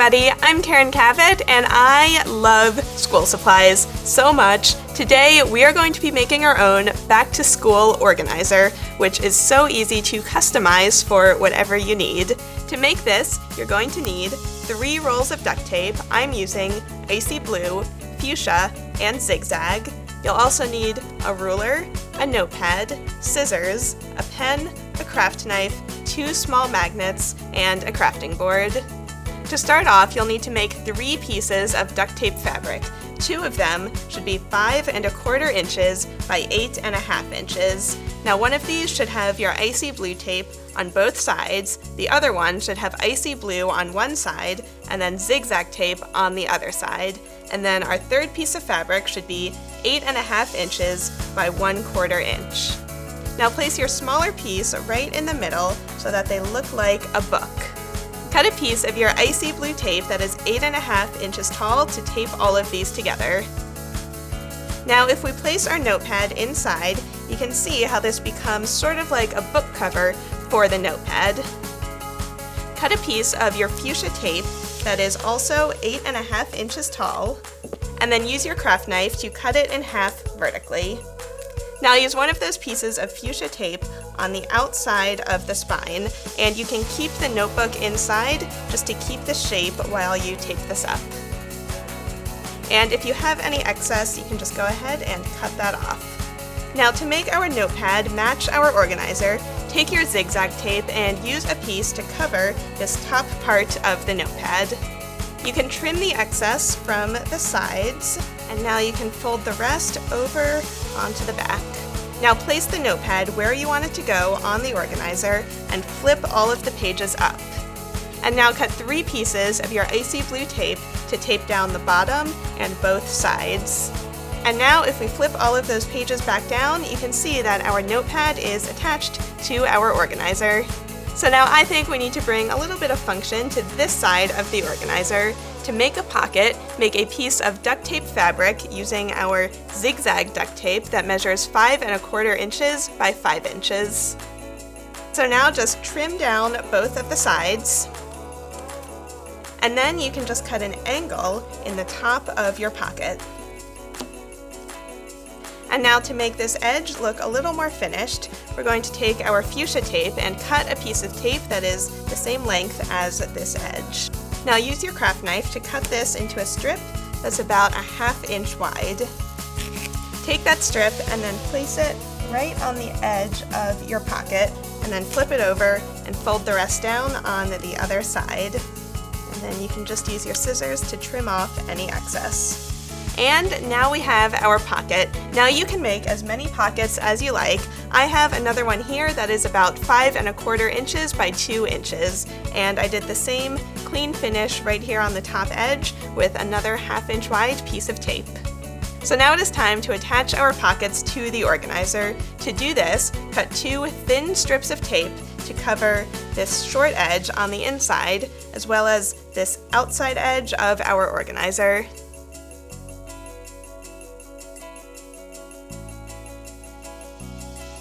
everybody, I'm Kavett and I love school supplies so much. Today we are going to be making our own back to school organizer, which is so easy to customize for whatever you need. To make this, you're going to need 3 rolls of duct tape. I'm using icy blue, fuchsia, and Zig Zag. You'll also need a ruler, a notepad, scissors, a pen, a craft knife, 2 small magnets, and a crafting board. To start off, you'll need to make 3 pieces of duct tape fabric. 2 of them should be 5 1/4 inches by 8 1/2 inches. Now one of these should have your icy blue tape on both sides, the other one should have icy blue on one side, and then zigzag tape on the other side. And then our third piece of fabric should be 8 1/2 inches by 1/4 inch. Now place your smaller piece right in the middle so that they look like a book. Cut a piece of your icy blue tape that is 8 1/2 inches tall to tape all of these together. Now if we place our notepad inside, you can see how this becomes sort of like a book cover for the notepad. Cut a piece of your fuchsia tape that is also 8 1/2 inches tall, and then use your craft knife to cut it in half vertically. Now use one of those pieces of fuchsia tape on the outside of the spine, and you can keep the notebook inside just to keep the shape while you tape this up. And if you have any excess, you can just go ahead and cut that off. Now to make our notepad match our organizer, take your zigzag tape and use a piece to cover this top part of the notepad. You can trim the excess from the sides, and now you can fold the rest over onto the back. Now place the notepad where you want it to go on the organizer and flip all of the pages up. And now cut 3 pieces of your icy blue tape to tape down the bottom and both sides. And now if we flip all of those pages back down, you can see that our notepad is attached to our organizer. So now I think we need to bring a little bit of function to this side of the organizer. To make a pocket, make a piece of duct tape fabric using our zigzag duct tape that measures 5 1/4 inches by 5 inches. So now just trim down both of the sides, and then you can just cut an angle in the top of your pocket. And now to make this edge look a little more finished, we're going to take our fuchsia tape and cut a piece of tape that is the same length as this edge. Now use your craft knife to cut this into a strip that's about 1/2 inch wide. Take that strip and then place it right on the edge of your pocket, and then flip it over and fold the rest down on the other side. And then you can just use your scissors to trim off any excess. And now we have our pocket. Now you can make as many pockets as you like. I have another one here that is about 5 1/4 inches by 2 inches, and I did the same clean finish right here on the top edge with another 1/2 inch wide piece of tape. So now it is time to attach our pockets to the organizer. To do this, cut 2 thin strips of tape to cover this short edge on the inside, as well as this outside edge of our organizer.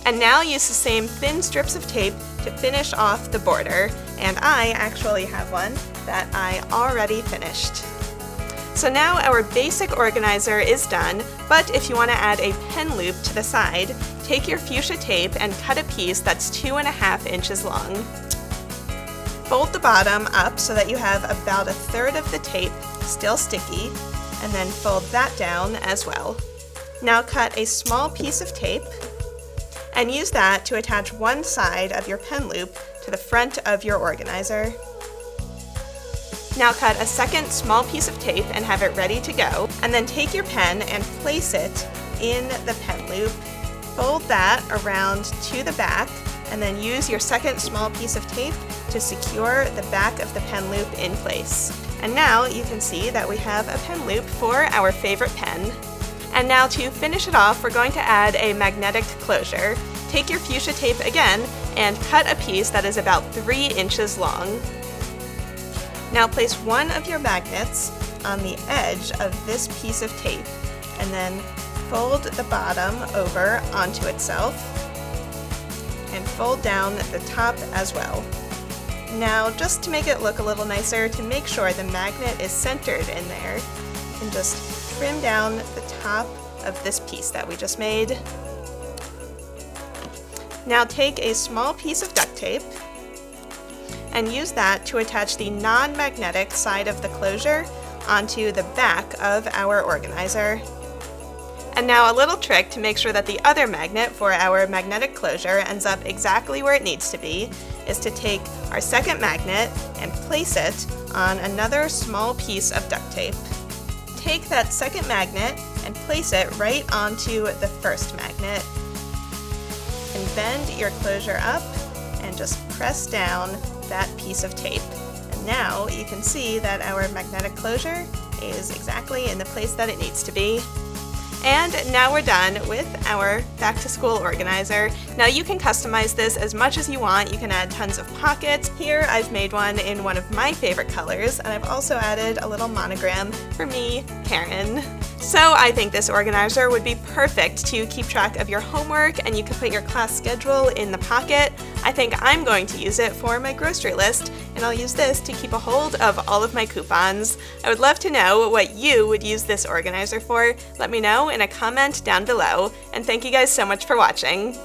And now use the same thin strips of tape to finish off the border, and I actually have one that I already finished. So now our basic organizer is done, but if you want to add a pen loop to the side, take your fuchsia tape and cut a piece that's 2 1/2 inches long. Fold the bottom up so that you have about 1/3 of the tape still sticky, and then fold that down as well. Now cut a small piece of tape and use that to attach one side of your pen loop to the front of your organizer. Now cut a second small piece of tape and have it ready to go, and then take your pen and place it in the pen loop. Fold that around to the back, and then use your second small piece of tape to secure the back of the pen loop in place. And now you can see that we have a pen loop for our favorite pen. And now to finish it off, we're going to add a magnetic closure. Take your fuchsia tape again and cut a piece that is about 3 inches long. Now place one of your magnets on the edge of this piece of tape, and then fold the bottom over onto itself and fold down the top as well. Now, just to make it look a little nicer, to make sure the magnet is centered in there, you can just trim down the top of this piece that we just made. Now take a small piece of duct tape and use that to attach the non-magnetic side of the closure onto the back of our organizer. And now a little trick to make sure that the other magnet for our magnetic closure ends up exactly where it needs to be is to take our second magnet and place it on another small piece of duct tape. Take that second magnet and place it right onto the first magnet. And bend your closure up and just press down that piece of tape. And now you can see that our magnetic closure is exactly in the place that it needs to be. And now we're done with our back to school organizer. Now you can customize this as much as you want. You can add tons of pockets. Here I've made one in one of my favorite colors, and I've also added a little monogram for me, Karen. So I think this organizer would be perfect to keep track of your homework, and you can put your class schedule in the pocket. I think I'm going to use it for my grocery list, and I'll use this to keep a hold of all of my coupons. I would love to know what you would use this organizer for. Let me know in a comment down below, and thank you guys so much for watching.